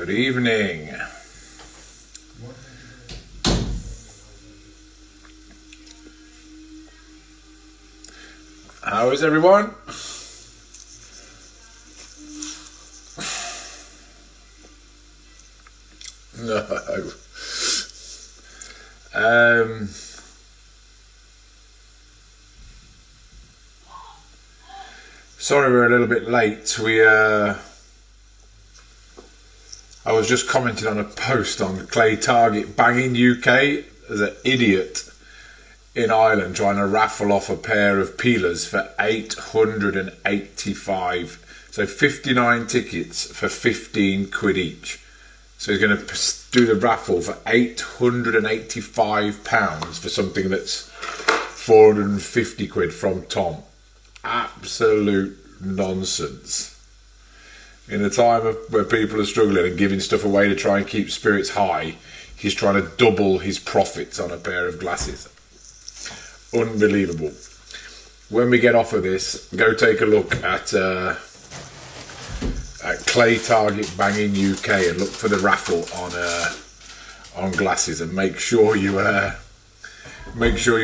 Good evening. How is everyone? No. Sorry we're a little bit late. I was just commenting on a post on Clay Target banging UK. There's an idiot in Ireland trying to raffle off a pair of peelers for 885. So 59 tickets for 15 quid each. So he's going to do the raffle for £885 for something that's 450 quid from Tom. Absolute nonsense. In a time where people are struggling and giving stuff away to try and keep spirits high, he's trying to double his profits on a pair of glasses. Unbelievable. When we get off of this, go take a look at Clay Target Banging UK and look for the raffle on glasses, and make sure you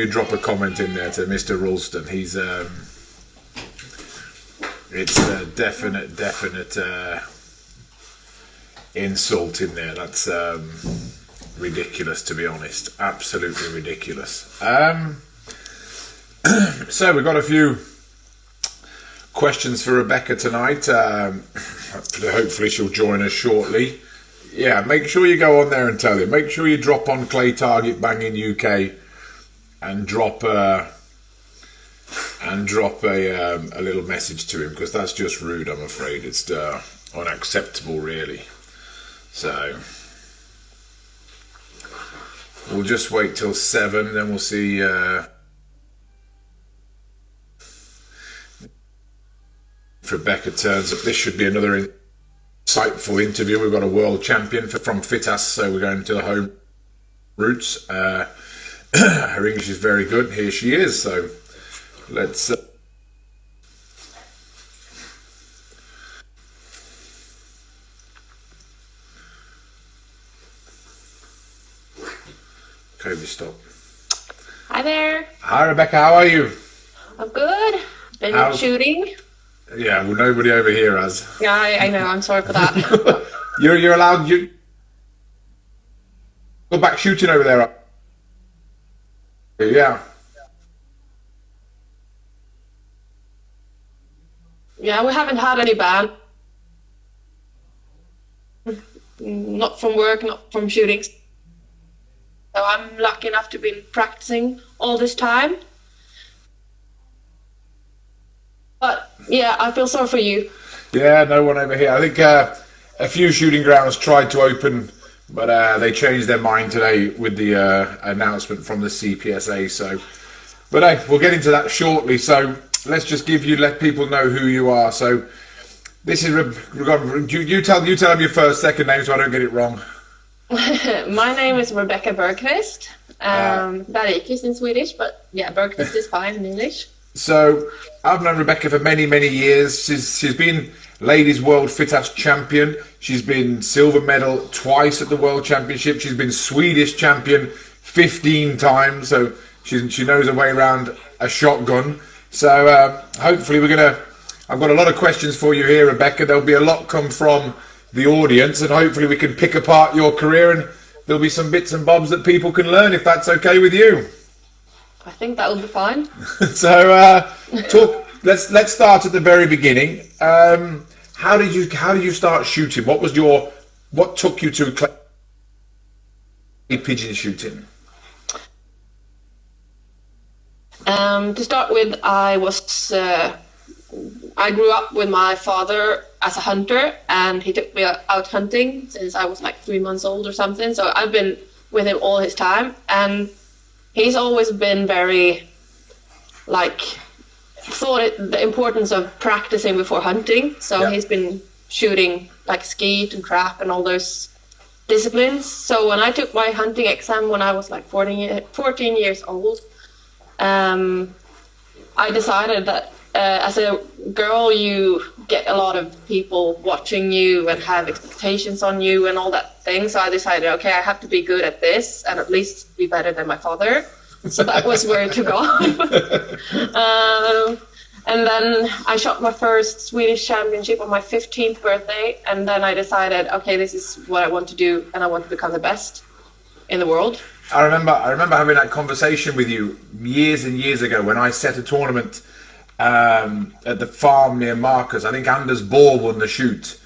drop a comment in there to Mr. Ralston. He's it's a definite insult in there. That's ridiculous, to be honest. Absolutely ridiculous. So we've got a few questions for Rebecka tonight. Hopefully she'll join us shortly. Yeah, make sure you go on there and tell him. Make sure you drop on Clay Target Banging UK and drop a little message to him, because that's just rude. I'm afraid it's unacceptable, really. So we'll just wait till 7, then we'll see. If Rebecka turns up, this should be another insightful interview. We've got a world champion from FITASC, so we're going to the home roots. Her English is very good. Here she is. So let's. COVID stop. Hi there. Hi Rebecka, how are you? I'm good. Been shooting. Yeah, well, nobody over here has. Yeah, I know. I'm sorry for that. You're allowed. You go back shooting over there. Yeah. Yeah, we haven't had any ban. Not from work, not from shooting. So I'm lucky enough to be practicing all this time. But yeah, I feel sorry for you. Yeah, no one over here. I think a few shooting grounds tried to open, but they changed their mind today with the announcement from the CPSA. So, but hey, we'll get into that shortly. So let's just let people know who you are. So this is you tell them your first, second name, so I don't get it wrong. My name is Rebecka Berqvist. Berqvist in Swedish, but yeah, Berqvist is fine in English. So I've known Rebecka for many years. She's been Ladies World FITASC champion. She's been silver medal twice at the World Championship. She's been Swedish champion 15 times. So she knows her way around a shotgun. So hopefully I've got a lot of questions for you here, Rebecka. There'll be a lot come from the audience, and hopefully we can pick apart your career, and there'll be some bits and bobs that people can learn, if that's okay with you. I think that will be fine. So let's start at the very beginning. How did you start shooting? What took you to pigeon shooting? To start with, I grew up with my father as a hunter, and he took me out hunting since I was like 3 months old or something. So I've been with him all his time, and he's always been very the importance of practicing before hunting. So He's been shooting like skeet and trap and all those disciplines. So when I took my hunting exam when I was like 14 years old, I decided that as a girl, you get a lot of people watching you and have expectations on you and all that thing. So I decided, okay, I have to be good at this and at least be better than my father. So that was where it took off. And then I shot my first Swedish championship on my 15th birthday. And then I decided, okay, this is what I want to do. And I want to become the best in the world. I remember having that conversation with you years and years ago when I set a tournament at the farm near Marcus. I think Anders Borg won the shoot.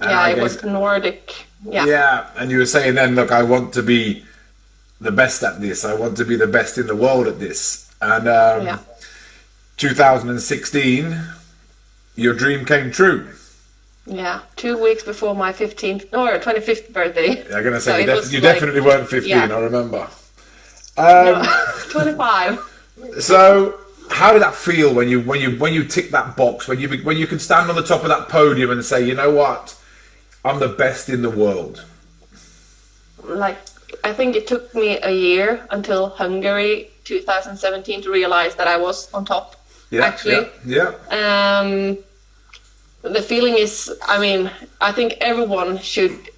And it was Nordic. Yeah. Yeah, and you were saying then, look, I want to be the best at this. I want to be the best in the world at this. And 2016, your dream came true. Yeah, 2 weeks before my 25th birthday. I'm going to say, so you definitely weren't 15, I remember. 25. So, how did that feel when you tick that box, when you can stand on the top of that podium and say, you know what, I'm the best in the world? Like, I think it took me a year until Hungary 2017 to realize that I was on top. Actually. The feeling is, I mean, I think everyone should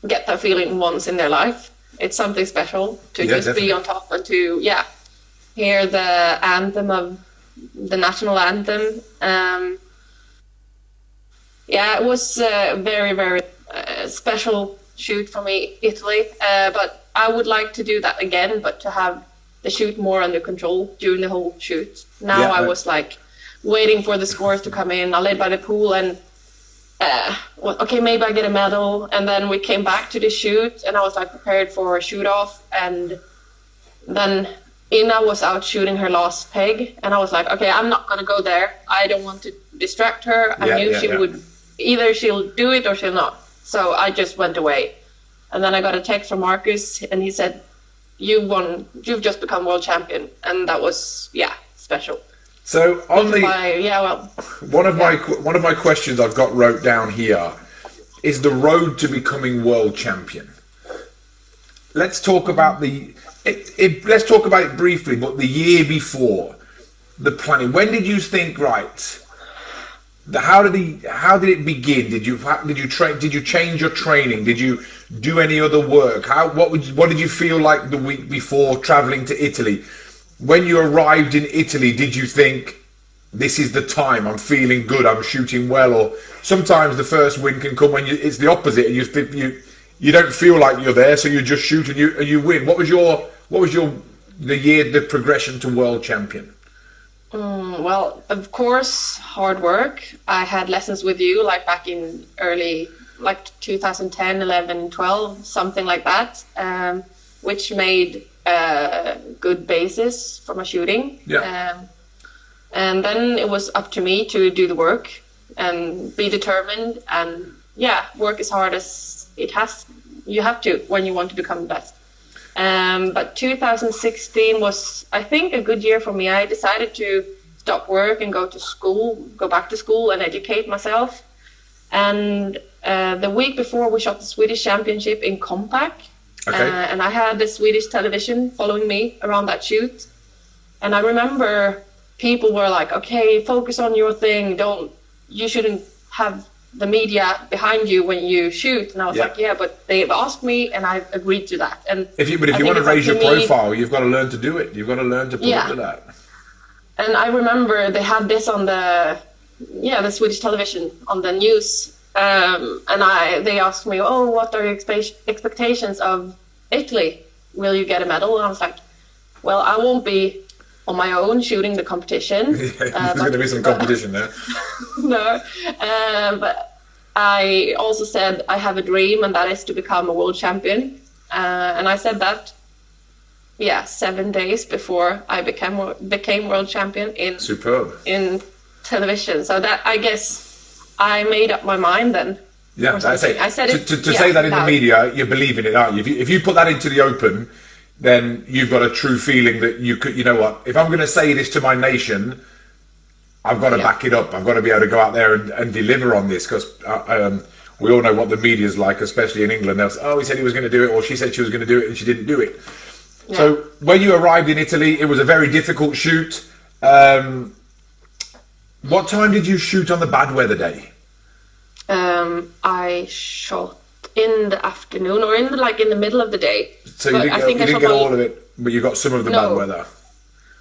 get that feeling once in their life. It's something special to be on top and to hear the anthem of the national anthem. It was a very, very special shoot for me, Italy. But I would like to do that again, but to have the shoot more under control during the whole shoot. Now I was like waiting for the scores to come in. I laid by the pool and okay, maybe I get a medal. And then we came back to the shoot and I was like prepared for a shoot off. And then Ina was out shooting her last peg. And I was like, okay, I'm not going to go there. I don't want to distract her. I knew she would, either she'll do it or she'll not. So I just went away. And then I got a text from Marcus and he said, you won, you've just become world champion. And that was, special. So on one of my questions I've got wrote down here is the road to becoming world champion. Let's talk about let's talk about it briefly, but the year before, the planning. When did you think, right? How did it begin? Did you change your training? Did you do any other work? What did you feel like the week before traveling to Italy? When you arrived in Italy, did you think, this is the time, I'm feeling good, I'm shooting well? Or sometimes the first win can come when it's the opposite and you don't feel like you're there, so you just shoot and you win. What was the progression to world champion? Well, of course, hard work. I had lessons with you like back in early, like 2010, 11, 12, something like that, which made a good basis for my shooting. And then it was up to me to do the work and be determined and work as hard as you have to when you want to become the best. But 2016 was, I think, a good year for me. I decided to stop work and go back to school and educate myself. And the week before we shot the Swedish championship in compact. And I had the Swedish television following me around that shoot. And I remember people were like, okay, focus on your thing. You shouldn't have the media behind you when you shoot. And I was like, but they've asked me and I've agreed to that. And if you want to raise your profile, you've got to learn to do it. You've got to learn to put up to that. And I remember they had this on the Swedish television on the news. And they asked me, what are your expectations of Italy? Will you get a medal? And I was like, well, I won't be on my own shooting the competition. There's going to be some competition there. No, but I also said I have a dream, and that is to become a world champion. And I said that, 7 days before I became world champion in television. So that, I guess, I made up my mind then. Yeah, I said it. To say that in the media, you believe in it, aren't you? If you put that into the open, then you've got a true feeling that you know what, if I'm going to say this to my nation, I've got to back it up. I've got to be able to go out there and deliver on this, because we all know what the media's like, especially in England. They'll say, he said he was going to do it, or she said she was going to do it and she didn't do it. Yeah. So when you arrived in Italy, it was a very difficult shoot. What time did you shoot on the bad weather day? I shot in the afternoon or in the middle of the day. So you didn't get all of it, but you got some of the bad weather.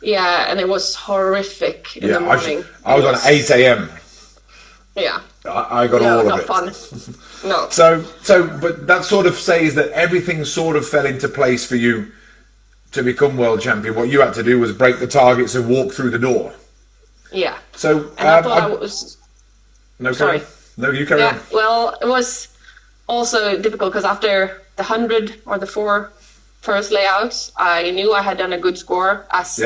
Yeah, and it was horrific in the morning. I was on at 8 a.m. Yeah. I got all of it. Not fun. No. But that sort of says that everything sort of fell into place for you to become world champion. What you had to do was break the targets and walk through the door. Yeah. So and I thought I was. No, sorry. No, you carry on. Well, it was also difficult because after the 100 or the 4 first layouts, I knew I had done a good score. As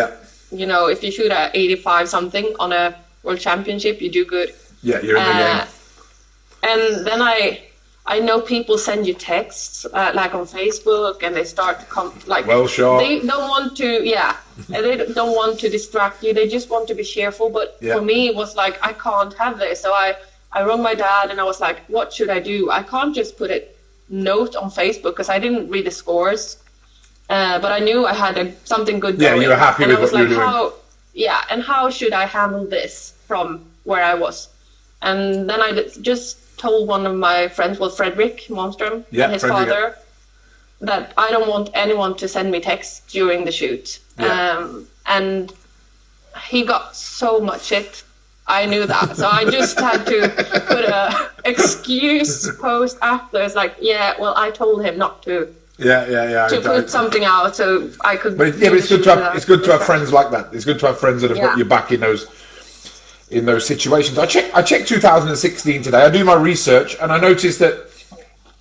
you know, if you shoot at 85 something on a world championship, you do good. Yeah, you're in the game. And then I know people send you texts like on Facebook, and they start to come like. Well shot. They don't want to, they don't want to distract you. They just want to be cheerful. But for me, it was like I can't have this. So I rang my dad and I was like, "What should I do? I can't just put a note on Facebook because I didn't read the scores." But I knew I had something good going. Yeah, you were happy with what you were doing. And how should I handle this from where I was? And then I just told one of my friends, Fredrik Monström, and his father, that I don't want anyone to send me texts during the shoot. And he got so much shit. I knew that. So I just had to put a excuse post after. It's like, I told him not to. To put something out so I could. But it's good to have friends like that. It's good to have friends that have got your back in those situations. I checked 2016 today. I do my research and I noticed that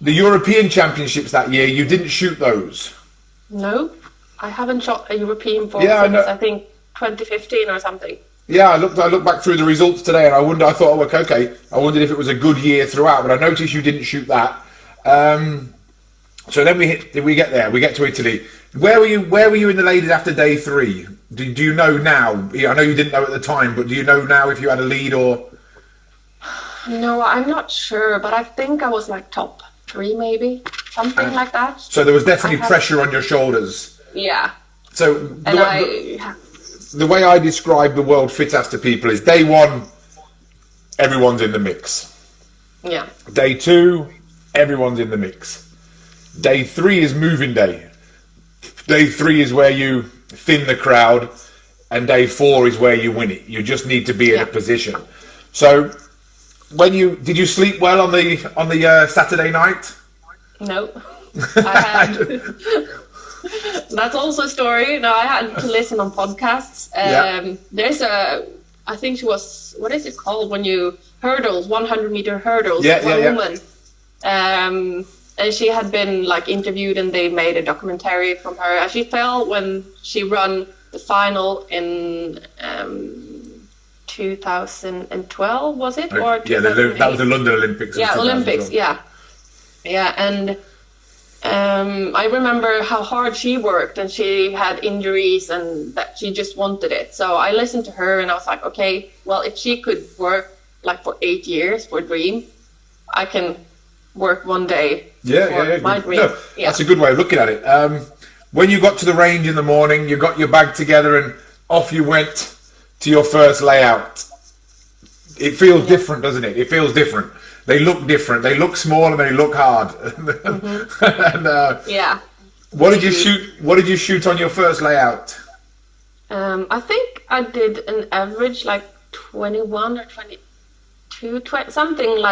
the European Championships that year you didn't shoot those. No, I haven't shot a European since I think 2015 or something. Yeah, I looked back through the results today and I wondered if it was a good year throughout, but I noticed you didn't shoot that. So then we get there. We get to Italy. Where were you in the ladies after day 3? Do you know now? I know you didn't know at the time, but do you know now if you had a lead or? No, I'm not sure, but I think I was like top 3 maybe, something like that. So there was definitely pressure on your shoulders. Yeah. So the way I describe the World FITASC to people is day 1, everyone's in the mix. Yeah. Day 2, everyone's in the mix. Day 3 is moving day. Day 3 is where you thin the crowd, and day 4 is where you win it. You just need to be in a position. So, did you sleep well on the Saturday night? No, I had. That's also a story. No, I had to listen on podcasts. There's I think she was. What is it called when you hurdles? 100-meter hurdles. Woman. And she had been interviewed, and they made a documentary from her. And she fell when she ran the final in 2012, was it? Or that was the London Olympics. Olympics. And I remember how hard she worked, and she had injuries, and that she just wanted it. So I listened to her, and I was like, okay, well, if she could work for 8 years for a dream, I can work one day. My dream. No, that's a good way of looking at it. When you got to the range in the morning, you got your bag together and off you went to your first layout. It feels different, doesn't it? It feels different. They look different. They look small and they look hard. And, What did you shoot? What did you shoot on your first layout? I think I did an average 21 or 22, something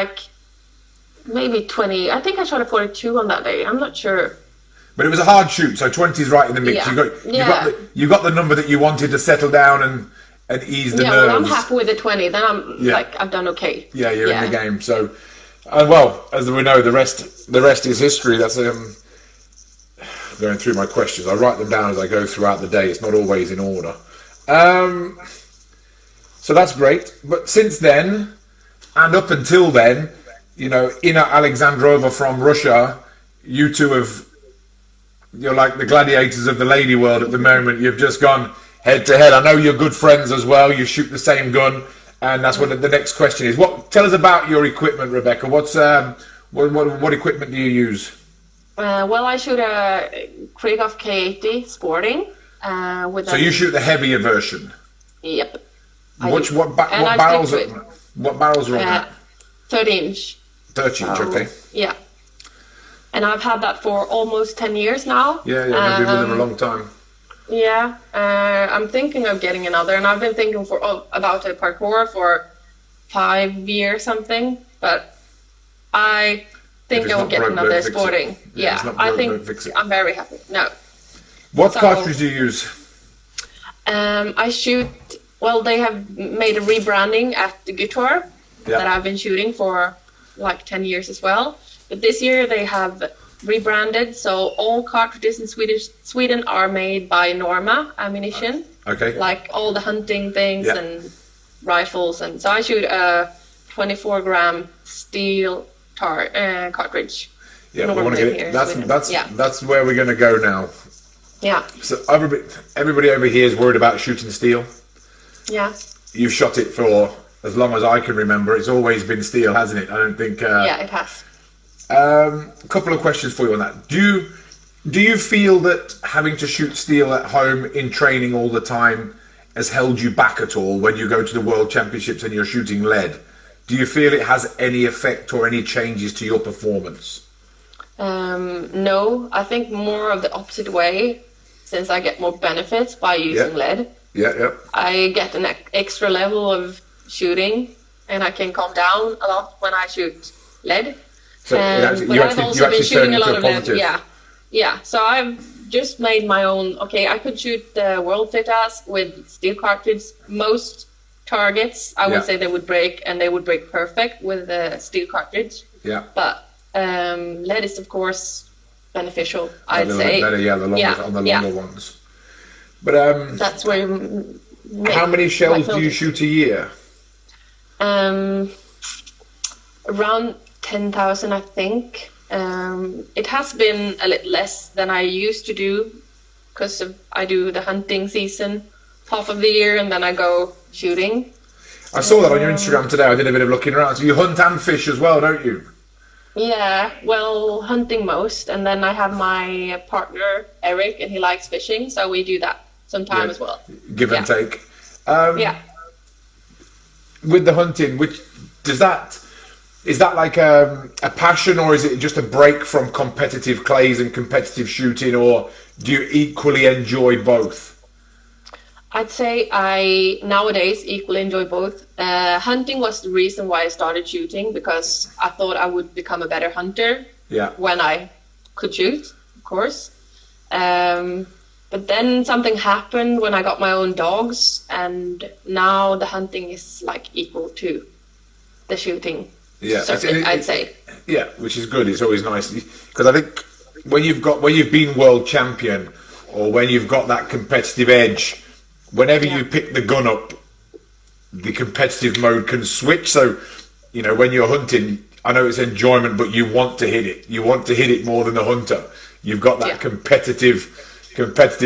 maybe 20. I think I shot a 42 on that day. I'm not sure. But it was a hard shoot, so 20 is right in the mix. You got the number that you wanted to settle down and ease the nerves. Well, I'm happy with the 20. Then I've done okay. Yeah, you're in the game. So, as we know, the rest is history. That's going through my questions. I write them down as I go throughout the day. It's not always in order. So that's great. But since then, and up until then, Ina Alexandrova from Russia, you two you're like the gladiators of the lady world at the moment. You've just gone head to head. I know you're good friends as well. You shoot the same gun, and that's what the next question is. Tell us about your equipment, Rebecka. What equipment do you use? I shoot a Krieghoff K80 Sporting. So you shoot the heavier version? Yep. What I barrels? stick to it. What barrels are on that? 30-inch. 30-inch. Okay. Yeah. And I've had that for almost 10 years now. Yeah. I've been with them a long time. Yeah. I'm thinking of getting another, and I've been thinking about a parkour for 5 years something, but I think I will get another sporting. Yeah, I think I'm very happy. No. What cartridge do you use? I shoot. Well, they have made a rebranding at the guitar that I've been shooting for like 10 years as well. But this year they have rebranded, so all cartridges in Sweden are made by Norma Ammunition. Okay. Like all the hunting things and rifles, and so I shoot a 24-gram steel cartridge. Yeah, we want to get it. That's where we're going to go now. Yeah. So everybody over here is worried about shooting steel. Yeah. You've shot it for as long as I can remember. It's always been steel, hasn't it? I don't think. Yeah, it has. A couple of questions for you on that. Do you feel that having to shoot steel at home in training all the time has held you back at all when you go to the World Championships and you're shooting lead? Do you feel it has any effect or any changes to your performance? No, I think more of the opposite way, since I get more benefits by using lead. Yeah. I get an extra level of shooting, and I can calm down a lot when I shoot lead. So but I've also been shooting a lot of lead. Yeah. So I've just made my own. Okay, I could shoot the World FITASC with steel cartridge. Most targets, I would say they would break, and they would break perfect with the steel cartridge. Yeah. But lead is of course beneficial. I'd say. On the longer ones. But that's where you how many shells do you shoot a year? Around 10,000, I think. It has been a little less than I used to do, because I do the hunting season half of the year, and then I go shooting. I saw that on your Instagram today. I did a bit of looking around. So you hunt and fish as well, don't you? Yeah, well, hunting most, and then I have my partner Eric, and he likes fishing, so we do that sometime as well. Give and take. With the hunting, is that like a passion, or is it just a break from competitive clays and competitive shooting, or do you equally enjoy both? I'd say I nowadays equally enjoy both. Hunting was the reason why I started shooting, because I thought I would become a better hunter when I could shoot, of course. But then something happened when I got my own dogs, and now the hunting is like equal to the shooting. Yeah, I'd say. Yeah, which is good. It's always nice, because I think when you've been world champion, or when you've got that competitive edge, whenever you pick the gun up, the competitive mode can switch. So, when you're hunting, I know it's enjoyment, but you want to hit it. You want to hit it more than the hunter. You've got that competitive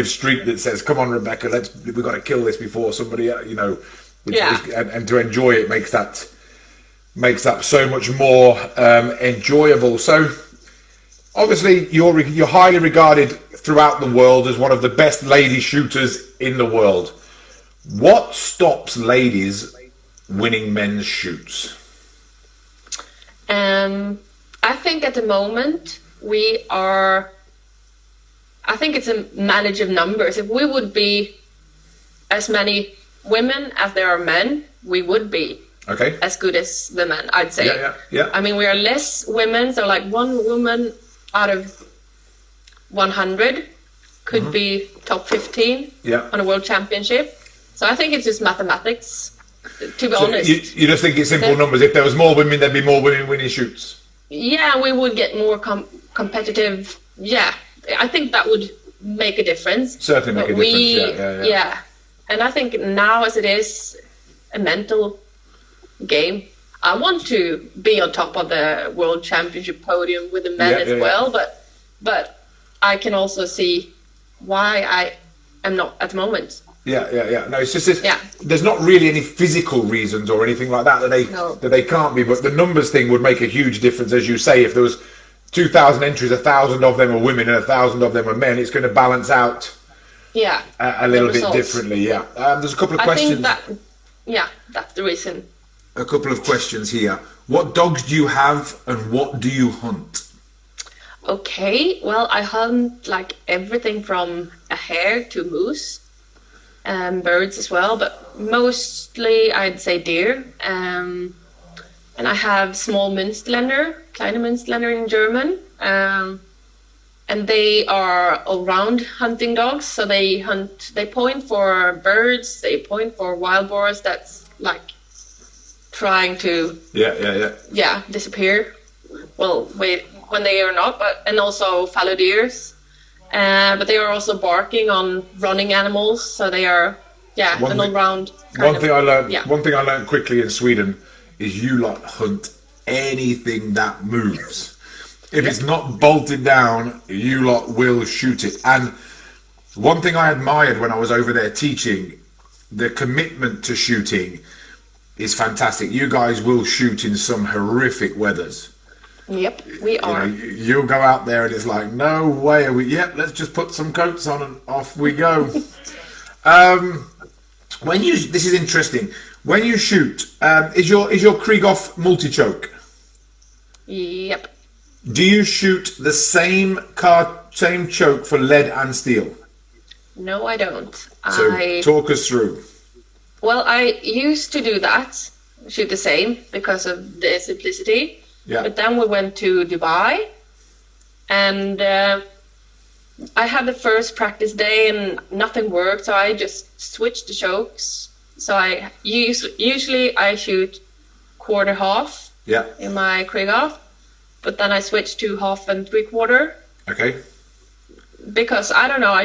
streak that says, "Come on, Rebecka, we've got to kill this before somebody, and to enjoy it makes that so much more enjoyable." So, obviously, you're highly regarded throughout the world as one of the best lady shooters in the world. What stops ladies winning men's shoots? I think at the moment I think it's a manage of numbers. If we would be as many women as there are men, we would be as good as the men, I'd say. Yeah. I mean, we are less women, so like one woman out of 100 could be top 15 on a world championship. So I think it's just mathematics, to be honest. You just think it's simple numbers. If there was more women, there'd be more women winning shoots. Yeah, we would get more competitive. Yeah, I think that would make a difference. Certainly make a difference, yeah. And I think now, as it is a mental game, I want to be on top of the world championship podium with the men as well, but I can also see why I am not at the moment. Yeah. No, it's just this. Yeah. There's not really any physical reasons or anything like that that they can't be, but the numbers thing would make a huge difference, as you say. If there was 2,000 entries, 1,000 of them are women and 1,000 of them are men, it's going to balance out a little bit differently. Yeah. There's a couple of questions. yeah, that's the reason. A couple of questions here. What dogs do you have and what do you hunt? Okay, well, I hunt like everything from a hare to moose, birds as well, but mostly I'd say deer. And I have small Münsterländer, kleine Münsterländer in German. And they are all-round hunting dogs, so they point for birds, they point for wild boars that's like trying to disappear. Well, wait, when they are not, and also fallow deers. But they are also barking on running animals, so they are an all-round. One thing I learned quickly in Sweden is you lot hunt anything that moves. If it's not bolted down, you lot will shoot it. And one thing I admired when I was over there teaching, the commitment to shooting is fantastic. You guys will shoot in some horrific weathers. Yep, we are. You'll go out there and it's like, no way are we. Yep, let's just put some coats on and off we go. This is interesting. When you shoot, is your Krieghoff multi-choke? Yep. Do you shoot the same choke for lead and steel? No, I don't. So talk us through. Well, I used to do that, shoot the same because of the simplicity. Yeah. But then we went to Dubai, and I had the first practice day and nothing worked, so I just switched the chokes. So I usually shoot quarter half in my Krieghoff. But then I switched to 1/2 and 3/4. Okay. Because I don't know, I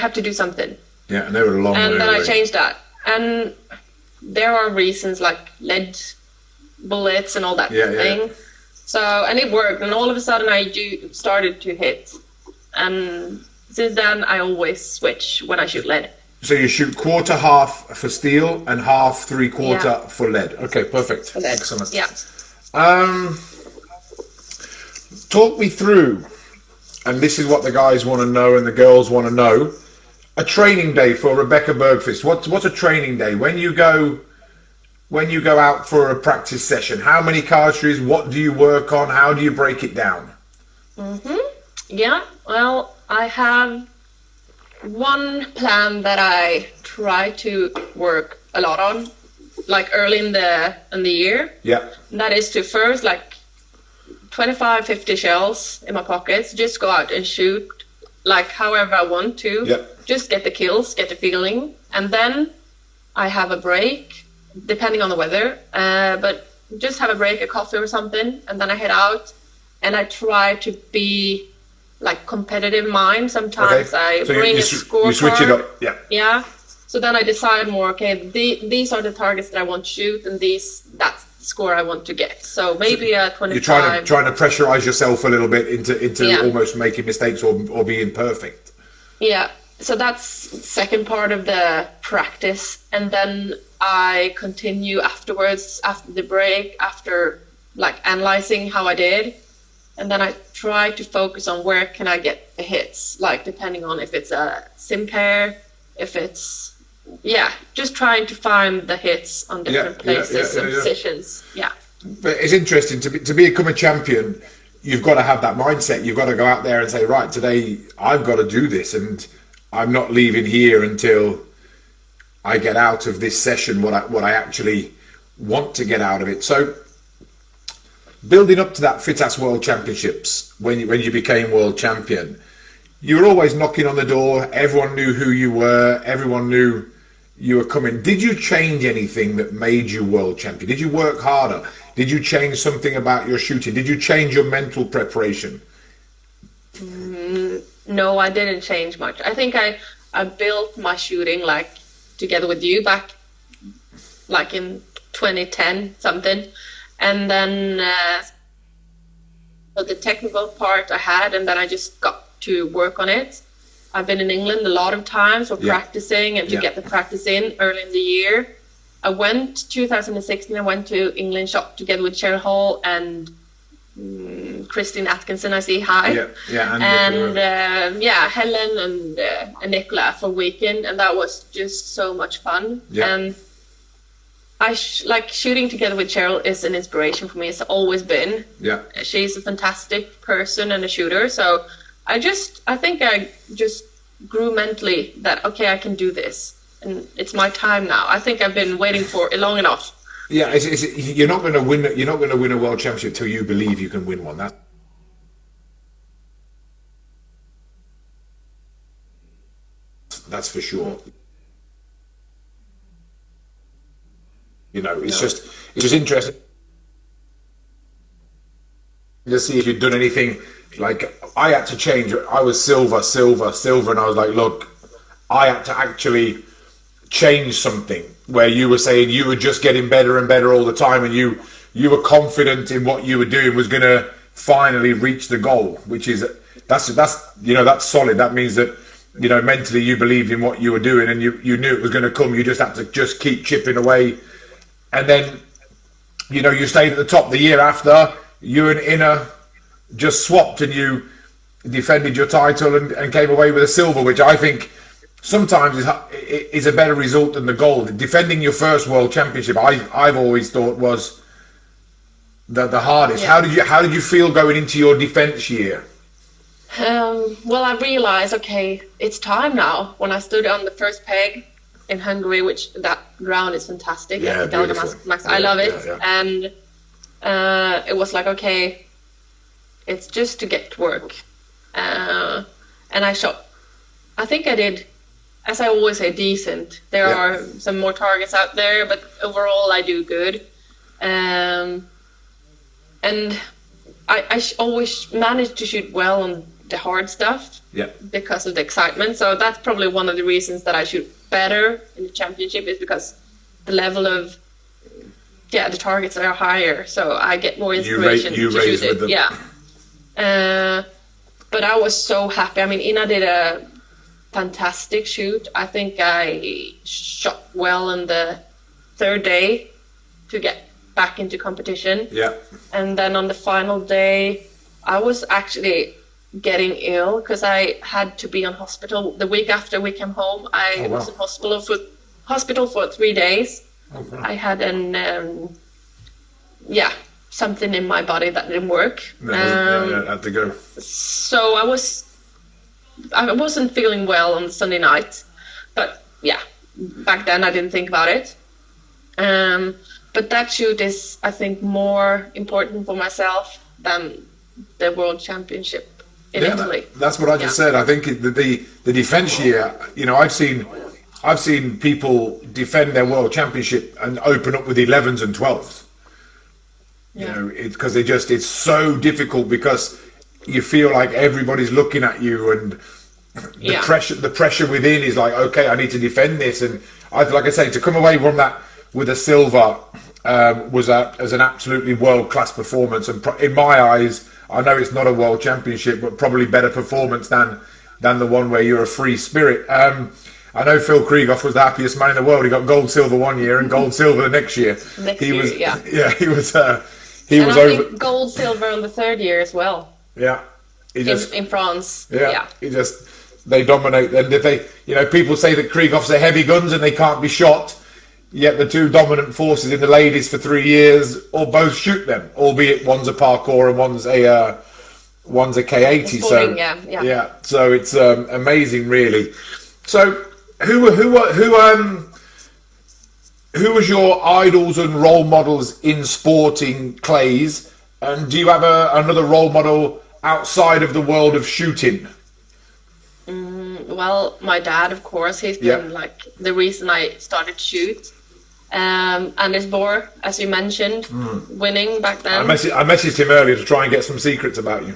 have to do something. Yeah, and they were a long way away. And then I changed that. And there are reasons like lead bullets and all that thing. Yeah. So, and it worked. And all of a sudden I started to hit. And since then I always switch when I shoot lead. So you shoot quarter half for steel and 1/2 3/4 for lead. Okay, perfect. For lead. Excellent. Yeah. Talk me through, and this is what the guys want to know and the girls want to know, a training day for Rebecka Berqvist. What's a training day? When you go out for a practice session, how many cartridges, what do you work on, how do you break it down? Yeah, well, I have one plan that I try to work a lot on, like early in the year. Yeah. And that is to first 25, 50 shells in my pockets, just go out and shoot like however I want to. Yep. Just get the kills, get the feeling. And then I have a break, depending on the weather, but just have a break, a coffee or something, and then I head out and I try to be like competitive mind. Sometimes I bring a scorecard. You switch it up, yeah. Yeah. So then I decide more, these are the targets that I want to shoot, and that's the score I want to get. So maybe a 25. You're trying to pressurize yourself a little bit into almost making mistakes or being perfect. Yeah. So that's second part of the practice, and then I continue afterwards, after the break, after analyzing how I did, and then I try to focus on where can I get the hits, depending on if it's a sim pair, if it's just trying to find the hits on different places and positions. Yeah. But it's interesting to become a champion. You've got to have that mindset. You've got to go out there and say, right, today I've got to do this, and I'm not leaving here until I get out of this session what I actually want to get out of it. So, building up to that FITASC World Championships, when you became world champion, you were always knocking on the door. Everyone knew who you were. Everyone knew you were coming. Did you change anything that made you world champion? Did you work harder? Did you change something about your shooting? Did you change your mental preparation? No, I didn't change much. I think I built my shooting together with you back in 2010 something, and then the technical part I had, and then I just got to work on it. I've been in England a lot of times for practicing and to get the practice in early in the year. I went 2016. I went to England shop together with Cheryl Hall and Christine Atkinson. I see hi. And Helen and Nicola for weekend, and that was just so much fun. And like shooting together with Cheryl is an inspiration for me. It's always been. Yeah. She's a fantastic person and a shooter. So I think I just grew mentally that, okay, I can do this. And it's my time now. I think I've been waiting for it long enough. Yeah, you're not going to win. You're not going to win a world championship till you believe you can win one. That's for sure. You know, it's just interesting to see if you'd done anything. Like, I had to change. I was silver, and I was like, look, I had to actually change something where you were saying you were just getting better and better all the time, and you were confident in what you were doing was going to finally reach the goal, which is that's solid. That means that, you know, mentally you believed in what you were doing, and you knew it was going to come. You just had to just keep chipping away, and then, you know, you stayed at the top. The year after, you and Inna just swapped, and you defended your title and came away with a silver, which I think sometimes is a better result than the gold. Defending your first world championship, I've always thought was the hardest. Yeah. How did you feel going into your defense year? Well, I realized, okay, it's time now. When I stood on the first peg in Hungary, which that ground is fantastic. Yeah, Max, I love it. Yeah. And it was like, okay, it's just to get to work. And I shot. I think I did, as I always say, decent. There are some more targets out there, but overall I do good. And I always manage to shoot well on the hard stuff because of the excitement. So that's probably one of the reasons that I shoot better in the championship, is because the level of the targets are higher. So I get more inspiration to shoot it. Them. Yeah. But I was so happy. I mean, Ina did a fantastic shoot. I think I shot well on the third day to get back into competition. Yeah. And then on the final day, I was actually getting ill because I had to be on hospital. The week after we came home, I was in hospital for 3 days. Okay. I had something in my body that didn't work. Had to go. So I wasn't feeling well on Sunday night, but back then I didn't think about it. But that shoot is, I think, more important for myself than the World Championship in Italy. That's what I just said. I think the defense year, you know, I've seen people defend their World Championship and open up with 11s and 12s. You know, because it's so difficult, because you feel like everybody's looking at you, and the pressure within is like, okay, I need to defend this. And like I say, to come away from that with a silver was as an absolutely world-class performance, and in my eyes, I know it's not a world championship, but probably better performance than the one where you're a free spirit. I know Phil Krieghoff was the happiest man in the world. He got gold, silver one year and gold, silver the next year. He was over. Think gold, silver on the third year as well. Yeah, in France. They dominate. And if they, you know, people say that Krieghoff's are heavy guns and they can't be shot. Yet the two dominant forces in the ladies for 3 years, or both shoot them, albeit one's a parkour and one's a K80. So it's amazing, really. So who was your idols and role models in sporting clays, and do you have another role model outside of the world of shooting? Well, my dad, of course, he's been like the reason I started to shoot. Anders Bohr, as you mentioned, winning back then. I messaged him earlier to try and get some secrets about you.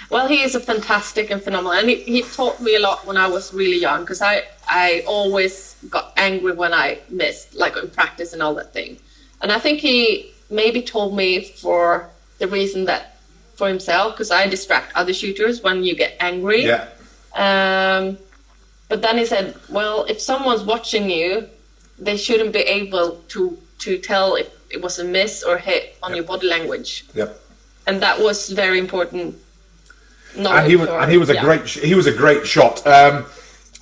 Well, he is a fantastic and phenomenal, and he taught me a lot when I was really young, because I always got angry when I missed, like in practice and all that thing. And I think he maybe told me for the reason that for himself, because I distract other shooters when you get angry. But then he said, well, if someone's watching you, they shouldn't be able to tell if it was a miss or hit on your body language. And that was very important. And he was a great shot.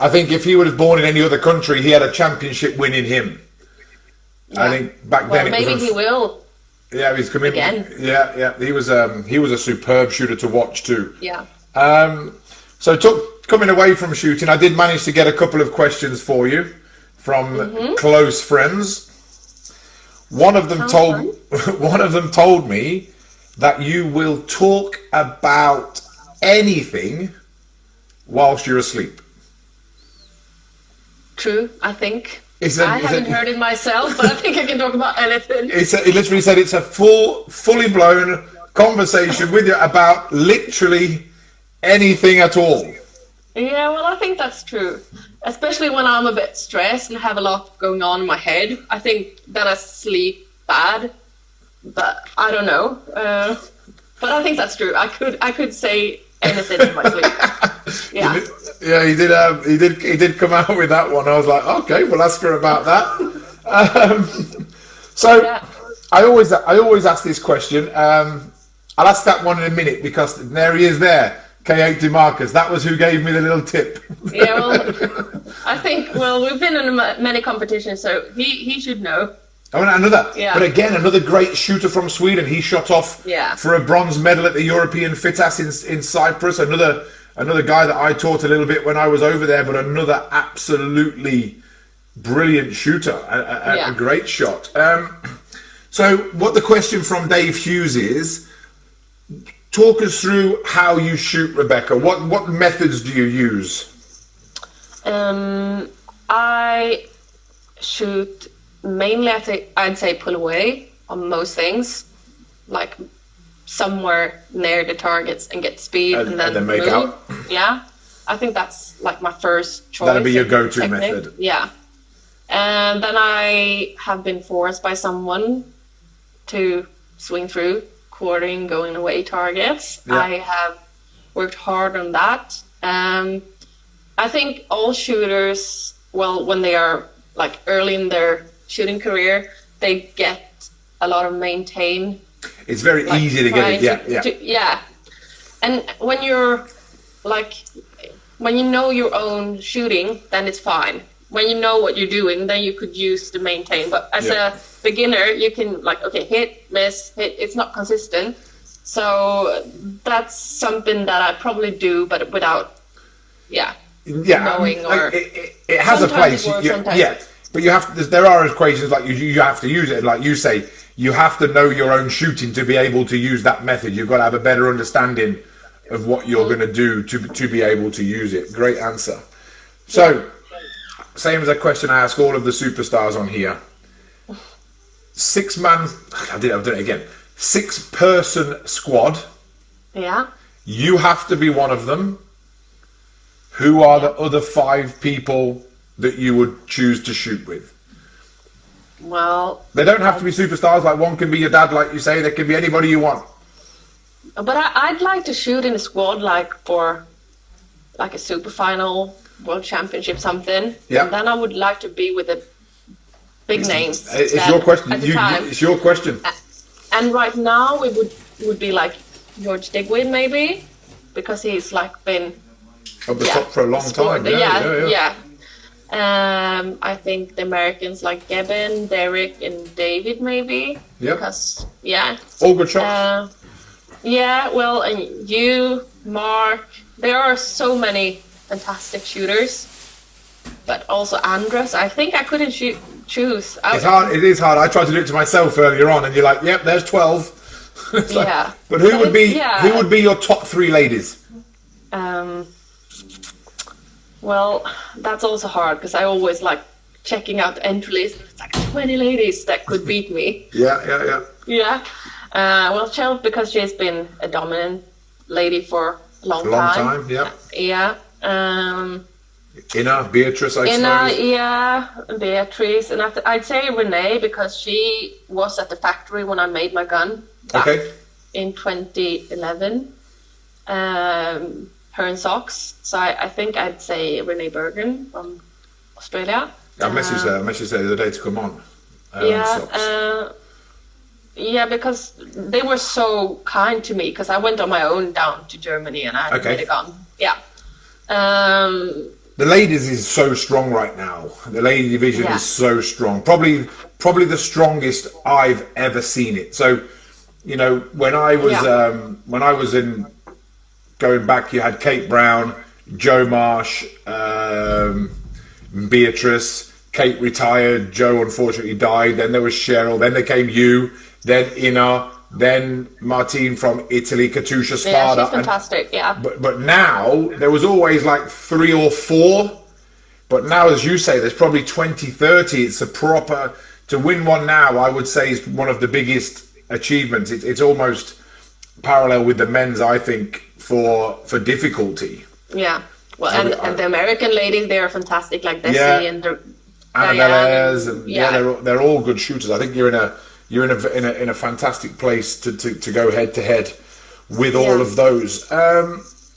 I think if he was born in any other country, he had a championship win in him. Yeah. I think back then maybe he will. Yeah, he's coming Again. Yeah. He was a superb shooter to watch too. Yeah. So coming away from shooting, I did manage to get a couple of questions for you from close friends. One of them told me that you will talk about anything whilst you're asleep. True, I think. I haven't heard it myself, but I think I can talk about anything. He literally said it's a fully blown conversation with you about literally anything at all. Yeah, well, I think that's true. Especially when I'm a bit stressed and have a lot going on in my head. I think that I sleep bad, but I don't know. But I think that's true. I could say anything in my sleep. Yeah. Yeah, he did come out with that one. I was like, okay, we'll ask her about that. Yeah. I always ask this question. I'll ask that one in a minute because there he is there. K8 DeMarcus. That was who gave me the little tip. Yeah, well, I think, we've been in many competitions, so he should know. Oh, but again, another great shooter from Sweden. He shot off for a bronze medal at the European FITASC in Cyprus. Another guy that I taught a little bit when I was over there, but another absolutely brilliant shooter, a great shot. So what the question from Dave Hughes is, talk us through how you shoot, Rebecka. What methods do you use? I shoot mainly, I'd say pull away on most things, like somewhere near the targets and get speed and then make move. Out. Yeah, I think that's like my first choice. That'd be your go-to technique. Method. Yeah, and then I have been forced by someone to swing through quartering, going away targets. Yeah. I have worked hard on that. I think all shooters, when they are like early in their shooting career, they get a lot of maintain. It's very easy to get it, yeah. And when you're when you know your own shooting, then it's fine. When you know what you're doing, then you could use the maintain. But as a beginner, you can hit, miss, hit. It's not consistent. So that's something that I probably do, but without, knowing it has a place. But you have to, there are equations like you have to use it. Like you say, you have to know your own shooting to be able to use that method. You've got to have a better understanding of what you're going to do to be able to use it. Great answer. So, same as a question I ask all of the superstars on here. 6-man, I've done it again. 6-person squad. Yeah. You have to be one of them. Who are the other 5 people that you would choose to shoot with? Well, they don't have to be superstars. Like one can be your dad, like you say. There can be anybody you want. But I'd like to shoot in a squad, for a super final, world championship, something. Yeah. And then I would like to be with a big name. It's your question. It's your question. And right now it would be like George Digweed maybe, because he's been up the top for a long time. Yeah. I think the Americans like Gavin, Derek, and David maybe. Yeah. Because all good shots. And you, Mark. There are so many fantastic shooters, but also Andres. I think I couldn't choose. It's hard. It is hard. I tried to do it to myself earlier on, and you're like, "Yep, there's 12." But who would be your top 3 ladies? Well, that's also hard because I always like checking out the entry list. It's like 20 ladies that could beat me. Yeah. Well, Chelsea, because she's been a dominant lady for a long time. Yeah. Inna, Beatrice, I suppose. Yeah, Beatrice. And I'd say Renee because she was at the factory when I made my gun. In 2011. Her and socks. So I think I'd say Renee Bergen from Australia. I messaged her the other day to come on. Because they were so kind to me because I went on my own down to Germany and I made a gun. Yeah. The ladies is so strong right now. The lady division Yeah. is so strong. Probably the strongest I've ever seen it. So, you know, when I was in going back, you had Kate Brown, Joe Marsh, Beatrice. Kate retired. Joe unfortunately died. Then there was Cheryl. Then there came you. Then Ina. Then Martine from Italy, Katusha Spada. Yeah, she's fantastic. Yeah. But now there was always like 3 or 4. But now, as you say, there's probably 20, 30. It's a proper to win one now. I would say is one of the biggest achievements. It's almost parallel with the men's, I think, for difficulty. Yeah. Well, and the American ladies, they are fantastic, like Desi Yeah. and Annabelle Diane. and they're all good shooters. I think you're in a fantastic place to go head to head with all of those.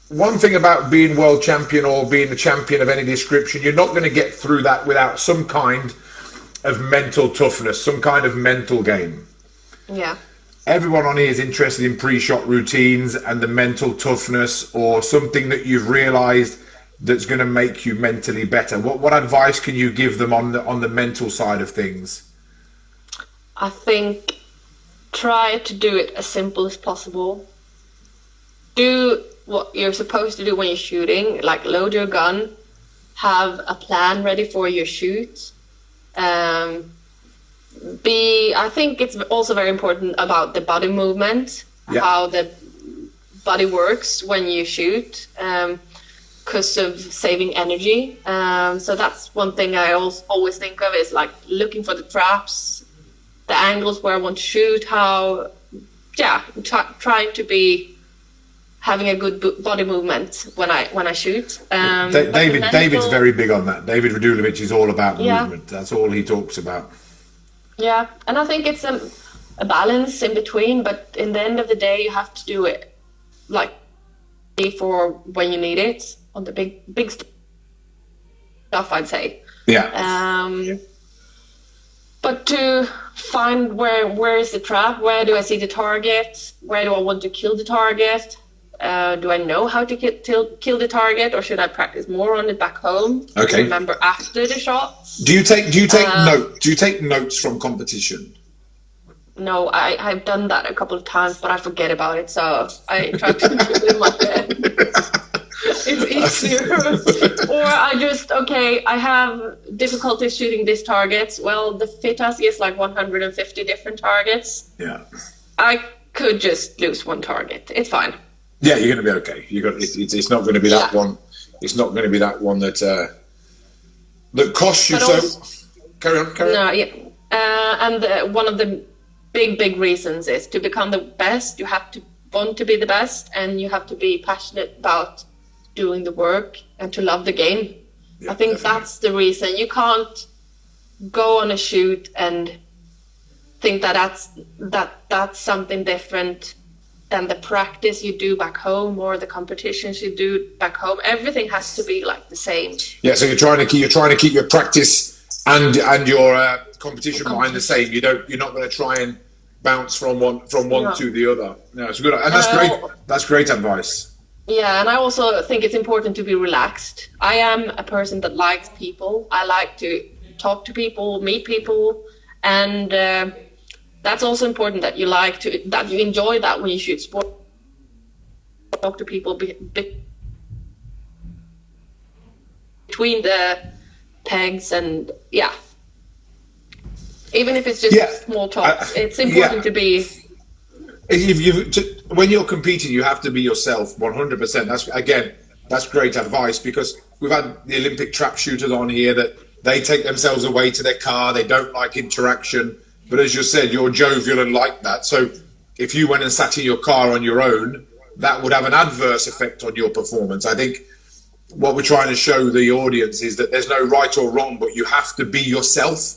One thing about being world champion or being a champion of any description, you're not going to get through that without some kind of mental toughness, some kind of mental game. Yeah. Everyone on here is interested in pre-shot routines and the mental toughness, or something that you've realized that's going to make you mentally better. What advice can you give them on the mental side of things? I think try to do it as simple as possible. Do what you're supposed to do when you're shooting, like load your gun, have a plan ready for your shoot. I think it's also very important about the body movement, how the body works when you shoot, because of saving energy. So that's one thing I always think of, is like looking for the traps, the angles where I want to shoot, trying to be having a good body movement when I shoot. David's very big on that. David Radulovic is all about movement. That's all he talks about. Yeah, and I think it's a balance in between, but in the end of the day, you have to do it like for when you need it on the big stuff, I'd say. Yeah. But to find where is the trap, where do I see the target, where do I want to kill the target, do I know how to kill the target, or should I practice more on it back home? Okay. Remember after the shots. Do you take notes from competition? No, I've done that a couple of times, but I forget about it, so I try to do it in my head. It's easier. Or I have difficulty shooting these targets. Well, the FITASC is like 150 different targets. Yeah. I could just lose one target. It's fine. Yeah, you're going to be okay. It's not going to be that one. It's not going to be that one that costs you. Carry on. No, yeah. And one of the big reasons is to become the best. You have to want to be the best, and you have to be passionate about doing the work and to love the game. Yeah, I think definitely. That's the reason. You can't go on a shoot and think that's something different than the practice you do back home or the competitions you do back home. Everything has to be like the same. Yeah, so you're trying to keep your practice and your competition mind the same. You're not going to try and bounce from one to the other. No, it's good, and that's great. That's great advice. Yeah, and I also think it's important to be relaxed. I am a person that likes people. I like to talk to people, meet people, and that's also important that you enjoy that when you shoot sport. Talk to people between the pegs, and even if it's just small talk, it's important to be. When you're competing, you have to be yourself 100%. That's great advice, because we've had the Olympic trap shooters on here that they take themselves away to their car. They don't like interaction. But as you said, you're jovial and like that. So if you went and sat in your car on your own, that would have an adverse effect on your performance. I think what we're trying to show the audience is that there's no right or wrong, but you have to be yourself.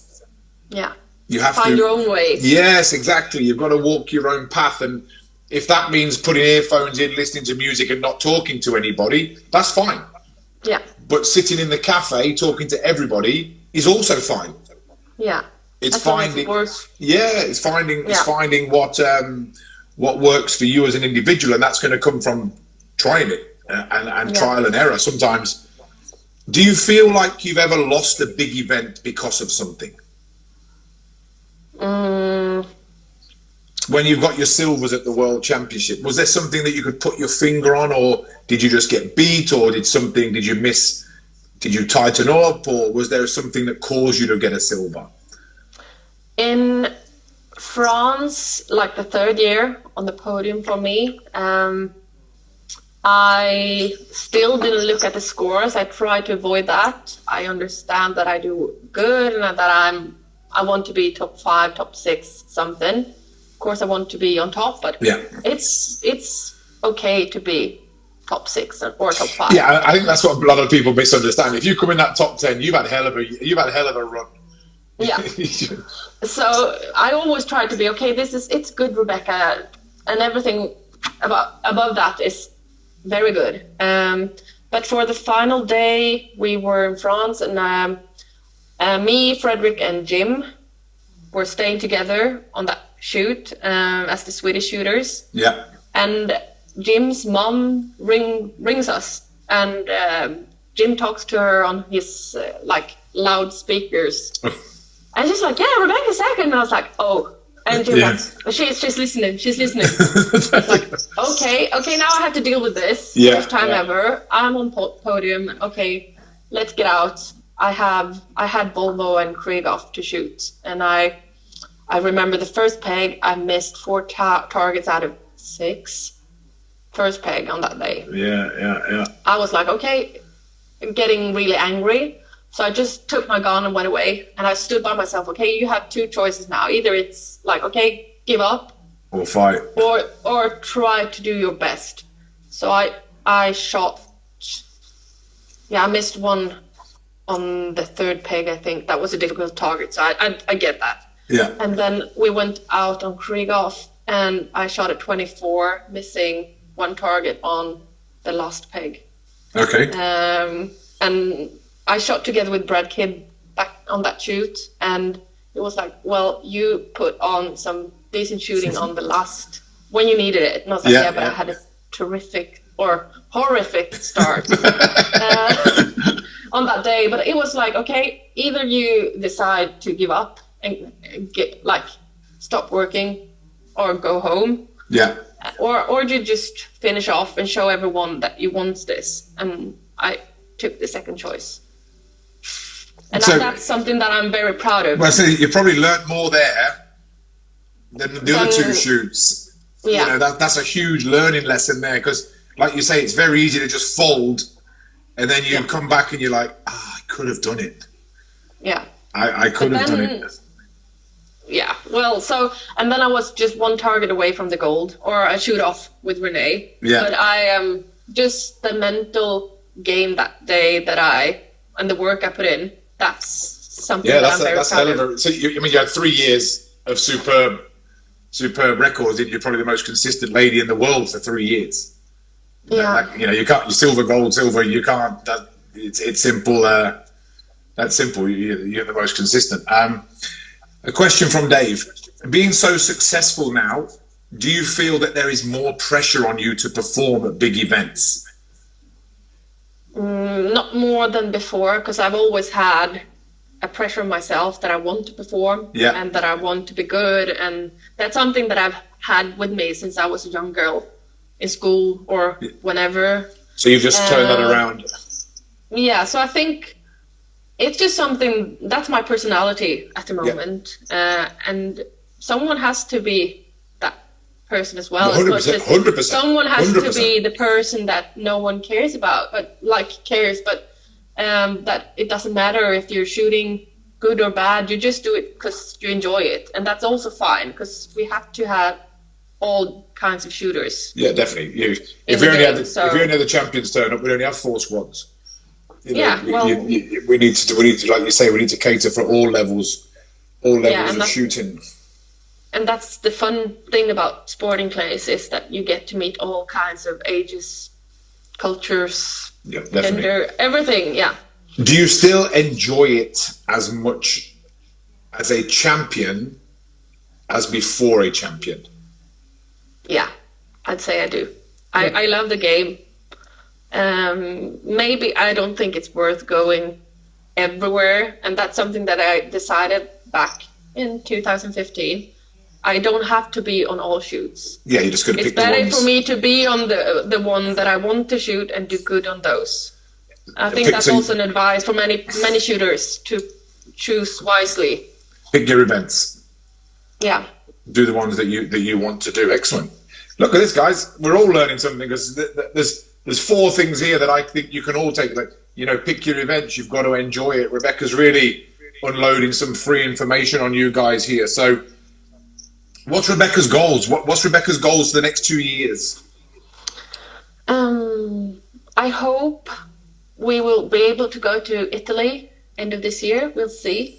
Yeah. You have to find your own way. Yes, exactly. You've got to walk your own path. And if that means putting earphones in, listening to music and not talking to anybody, that's fine. Yeah. But sitting in the cafe talking to everybody is also fine. Yeah. It's finding what works for you as an individual, and that's going to come from trying it and trial and error. Sometimes Do you feel like you've ever lost a big event because of something? When you got your silvers at the World Championship, was there something that you could put your finger on, or did you just get beat, or did you miss, did you tighten up, or was there something that caused you to get a silver? In France, like the third year on the podium for me, I still didn't look at the scores. I tried to avoid that. I understand that I do good and that I want to be top 5, top 6, something. Of course, I want to be on top, but yeah, it's okay to be top 6 or top 5. Yeah, I think that's what a lot of people misunderstand. If you come in that top 10, you've had hell of a run. Yeah. So I always try to be okay. It's good, Rebecka, and everything above that is very good. But for the final day, we were in France, and me, Frederick, and Jim were staying together on that shoot as the Swedish shooters. Yeah. And Jim's mom rings us, and Jim talks to her on his loudspeakers. And she's like, "Yeah, Rebecka's second." And I was like, "Oh." And Jim like, she's listening. She's listening. Like, okay, now I have to deal with this. Yeah, First time ever. I'm on podium. Okay, let's get out. I had Volvo and Krieghoff to shoot, and I remember the first peg. I missed 4 targets out of 6. First peg on that day. Yeah. I was like, okay, getting really angry. So I just took my gun and went away, and I stood by myself. Okay, you have 2 choices now. Either it's like, okay, give up, or fight, or try to do your best. So I shot. Yeah, I missed one on the 3rd peg. I think that was a difficult target. So I get that. Yeah. And then we went out on Krieghoff, and I shot at 24, missing 1 target on the last peg. Okay. And I shot together with Brad Kidd back on that shoot, and it was like, well, you put on some decent shooting on the last when you needed it. And I was like, but I had a terrific or horrific start on that day. But it was like, okay, either you decide to give up and stop working or go home. Yeah. Or you just finish off and show everyone that you want this. And I took the second choice. And so, that's something that I'm very proud of. Well, so you probably learned more there than the other 2 shoots. Yeah. You know, that's a huge learning lesson there, because, like you say, it's very easy to just fold, and then you come back and you're like, I could have done it. Yeah. I could have done it. Yeah. Well, and then I was just 1 target away from the gold, or a shoot off with Renee. Yeah. But I just the mental game that day and the work I put in. That's something that I'm very proud of. So you had 3 years of superb records. You're probably the most consistent lady in the world for 3 years. Yeah. You can't. You silver, gold, silver. You can't. It's simple. That's simple. You're the most consistent. A question from Dave: being so successful now, do you feel that there is more pressure on you to perform at big events? Not more than before, because I've always had a pressure on myself that I want to perform and that I want to be good, and that's something that I've had with me since I was a young girl in school or whenever. So you've just turned that around. Yeah, so I think it's just something that's my personality at the moment, and someone has to be person as well. 100%. Someone has to be the person that no one cares about, but that it doesn't matter if you're shooting good or bad. You just do it because you enjoy it, and that's also fine, because we have to have all kinds of shooters. Yeah, definitely. If we only had the champions turn up, we'd only have 4 squads. We need to, like you say, we need to cater for all levels of shooting. And that's the fun thing about sporting clays, is that you get to meet all kinds of ages, cultures, gender, everything. Yeah. Do you still enjoy it as much as a champion as before a champion? Yeah, I'd say I do. I love the game. Maybe I don't think it's worth going everywhere, and that's something that I decided back in 2015. I don't have to be on all shoots. Yeah, you're just going to It's pick the ones. better for me to be on the one that I want to shoot and do good on those. I think that's also an advice for many shooters, to choose wisely. Pick your events. Yeah. Do the ones that you want to do. Excellent. Look at this, guys. We're all learning something, because there's 4 things here that I think you can all take. Like, you know, pick your events. You've got to enjoy it. Rebecka's really unloading some free information on you guys here. So, what's Rebecka's goals? What's Rebecka's goals for the next 2 years? I hope we will be able to go to Italy end of this year. We'll see.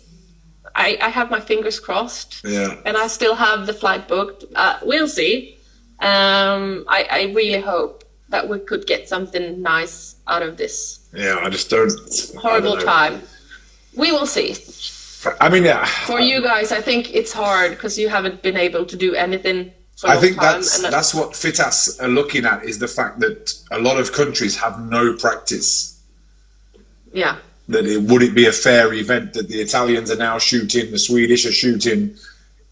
I have my fingers crossed. Yeah. And I still have the flight booked. We'll see. I really hope that we could get something nice out of this. Yeah, I just don't. Horrible time. We will see. I mean, yeah. For you guys, I think it's hard because you haven't been able to do anything for a long time. I think that's what FITASC are looking at, is the fact that a lot of countries have no practice. Yeah. That would it be a fair event that the Italians are now shooting, the Swedish are shooting,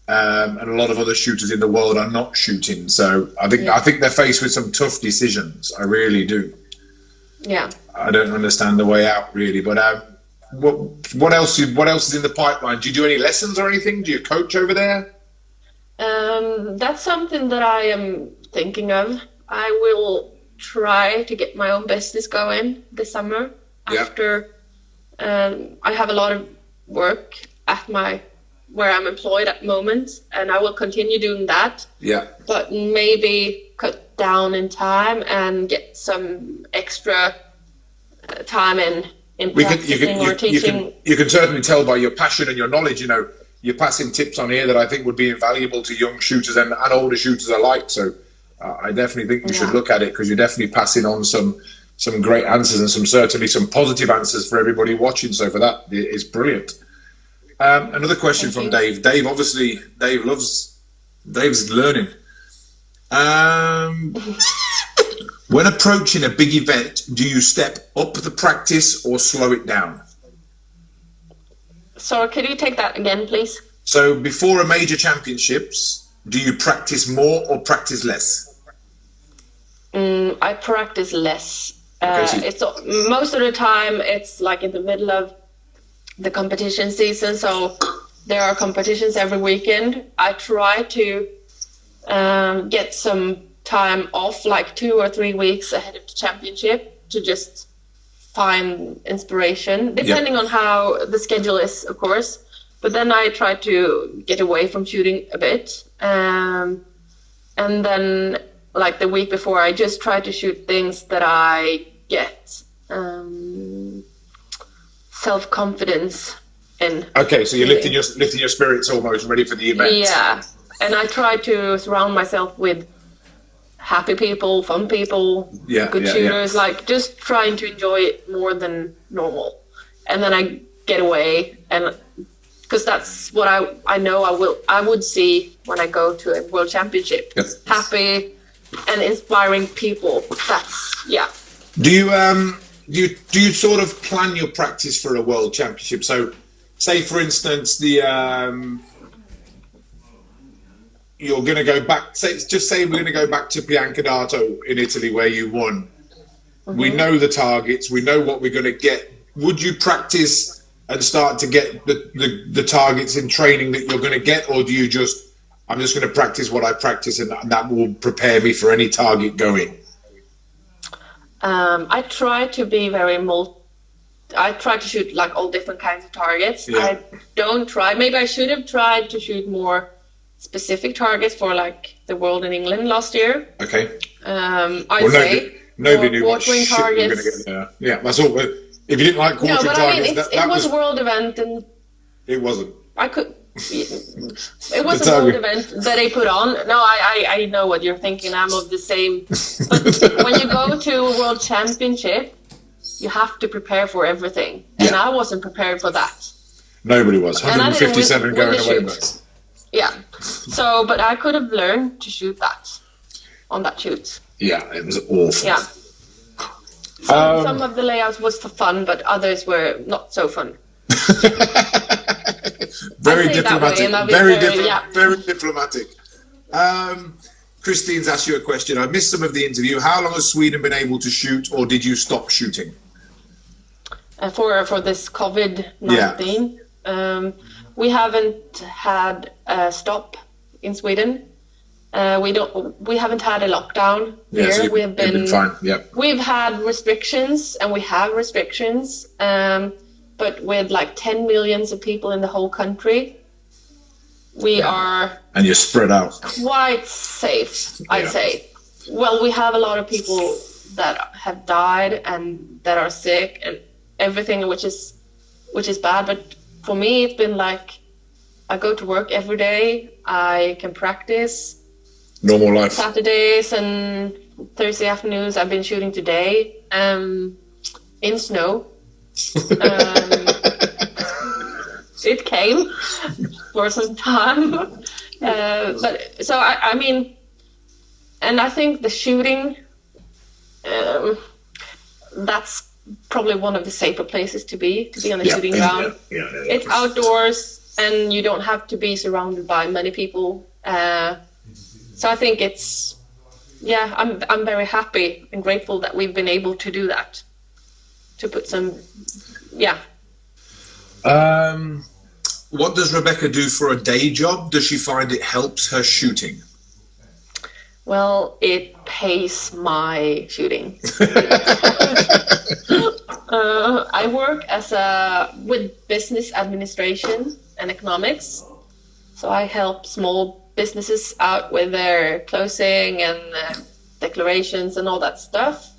and a lot of other shooters in the world are not shooting. So I think they're faced with some tough decisions. I really do. Yeah. I don't understand the way out, really. But what else is in the pipeline? Do you do any lessons or anything? Do you coach over there? That's something that I am thinking of. I will try to get my own business going this summer. After I have a lot of work at where I'm employed at the moment, and I will continue doing that. Yeah. But maybe cut down in time and get some extra time in practicing or teaching. You can certainly tell by your passion and your knowledge. You know, you're passing tips on here that I think would be invaluable to young shooters and older shooters alike. So I definitely think you should look at it, because you're definitely passing on some great answers, and certainly some positive answers for everybody watching. So for that, it's brilliant. Another question from Dave. Dave's learning. When approaching a big event, do you step up the practice or slow it down? So could you take that again, please? So before a major championships, do you practice more or practice less? I practice less. It's most of the time it's like in the middle of the competition season, so there are competitions every weekend. I try to get some time off, like 2 or 3 weeks ahead of the championship, to just find inspiration, depending on how the schedule is, of course. But then I try to get away from shooting a bit, and then like the week before, I just try to shoot things that I get self-confidence in. Okay, so you're lifting your spirits, almost ready for the event. Yeah, and I try to surround myself with happy people, fun people, good shooters, like just trying to enjoy it more than normal. And then I get away, and because that's what I know I would see when I go to a world championship. Yes. Happy and inspiring people. That's Do you sort of plan your practice for a world championship? So, say for instance, you're going to go back. Say we're going to go back to Biancodato in Italy, where you won. Mm-hmm. We know the targets. We know what we're going to get. Would you practice and start to get the targets in training that you're going to get, or do you I'm just going to practice what I practice, and that will prepare me for any target going? I try to be I try to shoot like all different kinds of targets. Yeah. I don't try. Maybe I should have tried to shoot more specific targets for like the World in England last year. Okay. Nobody knew what shit we were going to get there. Yeah, that's all. If you didn't like quartering targets, it was a world event, and it wasn't. It was a world event that they put on. No, I know what you're thinking. I'm of the same. But when you go to a world championship, you have to prepare for everything. And I wasn't prepared for that. Nobody was. 157 going away. Yeah. So, but I could have learned to shoot that on that shoot. Yeah, it was awful. Yeah. Some of the layouts was for fun, but others were not so fun. Very diplomatic. Very diplomatic. Christine's asked you a question. I missed some of the interview. How long has Sweden been able to shoot, or did you stop shooting? For this COVID-19, we haven't had a stop in Sweden. We haven't had a lockdown here. So we've been fine. Yep. We've had restrictions, and we have restrictions, but with like 10 millions of people in the whole country, we are... And you're spread out. Quite safe, I'd say. Well, we have a lot of people that have died and that are sick and everything, which is bad. But for me, it's been like, I go to work every day. I can practice. Normal life. Saturdays and Thursday afternoons, I've been shooting today in snow. It came for some time. But so, I mean, and I think the shooting, that's probably one of the safer places to be on a shooting ground. It's outdoors, and you don't have to be surrounded by many people. So I think it's, I'm very happy and grateful that we've been able to do that. To put some, What does Rebecka do for a day job? Does she find it helps her shooting? Well, it pays my shooting. I work with business administration and economics. So I help small businesses out with their closing and declarations and all that stuff.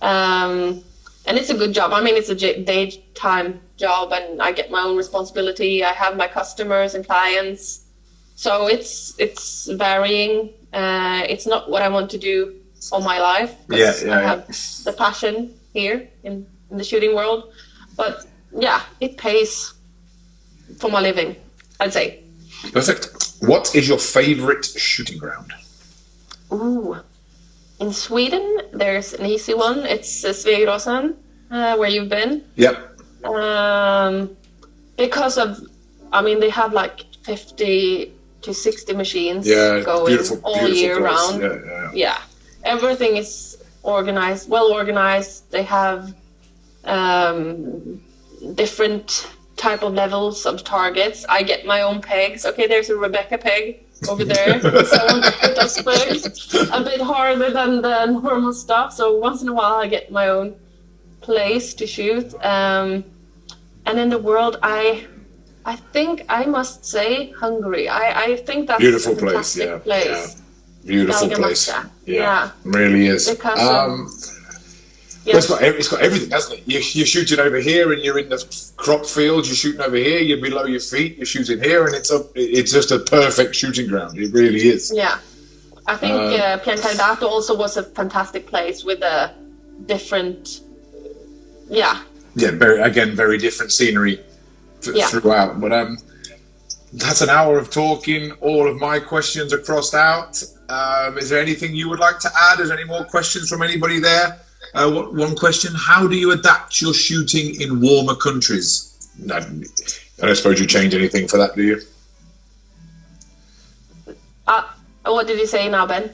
And it's a good job. I mean, it's a daytime job, and I get my own responsibility. I have my customers and clients. So it's varying. It's not what I want to do all my life. I have the passion here in the shooting world. But it pays for my living, I'd say. Perfect. What is your favorite shooting ground? Ooh, in Sweden, there's an easy one. It's Svegeråsen, where you've been. Yep. Because they have like 50 to 60 machines going all year round. Yeah. Everything is well organized. They have different type of levels of targets. I get my own pegs. Okay, there's a Rebecka peg over there. Someone put us pegs a bit harder than the normal stuff. So once in a while I get my own place to shoot. And in the world, I think I must say Hungary. I think that's beautiful a fantastic place. Yeah. Beautiful place. Yeah. Really is. Because it's got everything, hasn't it? You're shooting over here, and you're in the crop fields. You're shooting over here. You're below your feet. You're shooting here, and it's just a perfect shooting ground. It really is. Yeah, I think Piancaredato also was a fantastic place with a different. Yeah, very different scenery throughout. But that's an hour of talking. All of my questions are crossed out. Is there anything you would like to add? Is there any more questions from anybody there? One question: how do you adapt your shooting in warmer countries? I don't suppose you change anything for that, do you? What did you say now, Ben?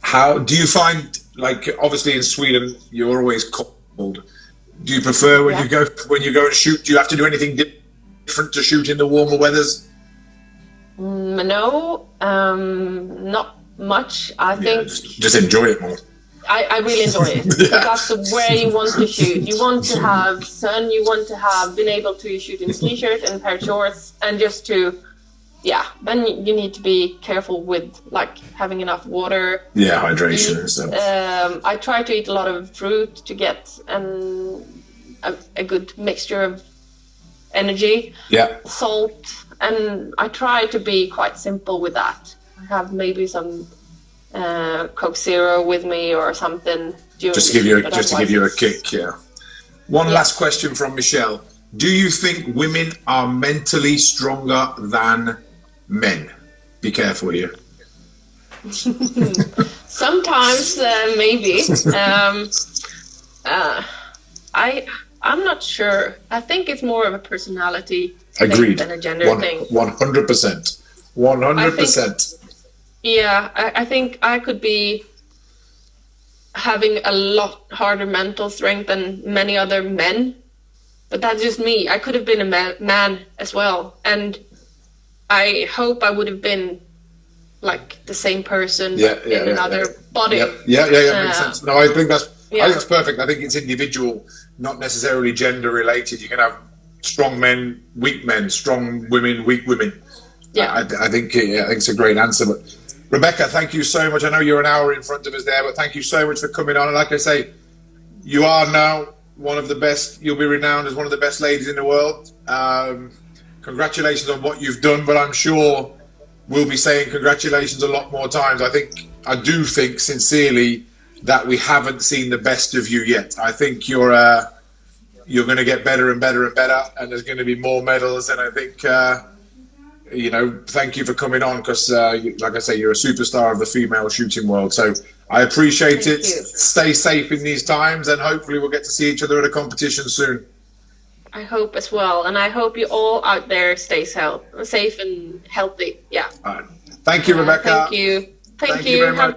How do you find, like, obviously in Sweden you're always cold? Do you prefer when you go and shoot? Do you have to do anything different to shoot in the warmer weathers? No, not much. I think just enjoy it more. I really enjoy it. That's where you want to shoot. You want to have sun. You want to have been able to shoot in a t-shirt and a pair of shorts, and just to, then you need to be careful with like having enough water. Yeah, hydration and stuff. I try to eat a lot of fruit to get a good mixture of energy. Yeah. Salt, and I try to be quite simple with that. I have maybe some Coke Zero with me or something. Just to give you a kick, One last question from Michelle. Do you think women are mentally stronger than men? Be careful here. Sometimes, maybe. I'm not sure. I think it's more of a personality Agreed. thing than a gender thing. 100%. 100%. Yeah, I think I could be having a lot harder mental strength than many other men, but that's just me. I could have been a man as well, and I hope I would have been like the same person in another body. Yeah, makes sense. No, I think that's perfect. I think it's individual, not necessarily gender related. You can have strong men, weak men, strong women, weak women. Yeah, I think it's a great answer. But Rebecka, thank you so much. I know you're an hour in front of us there, but thank you so much for coming on. And like I say, you are now one of the best. You'll be renowned as one of the best ladies in the world. Congratulations on what you've done, but I'm sure we'll be saying congratulations a lot more times. I do think sincerely that we haven't seen the best of you yet. I think you're going to get better and better and better, and there's going to be more medals. And I think, thank you for coming on because, like I say, you're a superstar of the female shooting world. So I appreciate it. Stay safe in these times, and hopefully we'll get to see each other at a competition soon. I hope as well, and I hope you all out there stay safe and healthy. Yeah. All right. Thank you, Rebecka. Thank you. Thank you very much.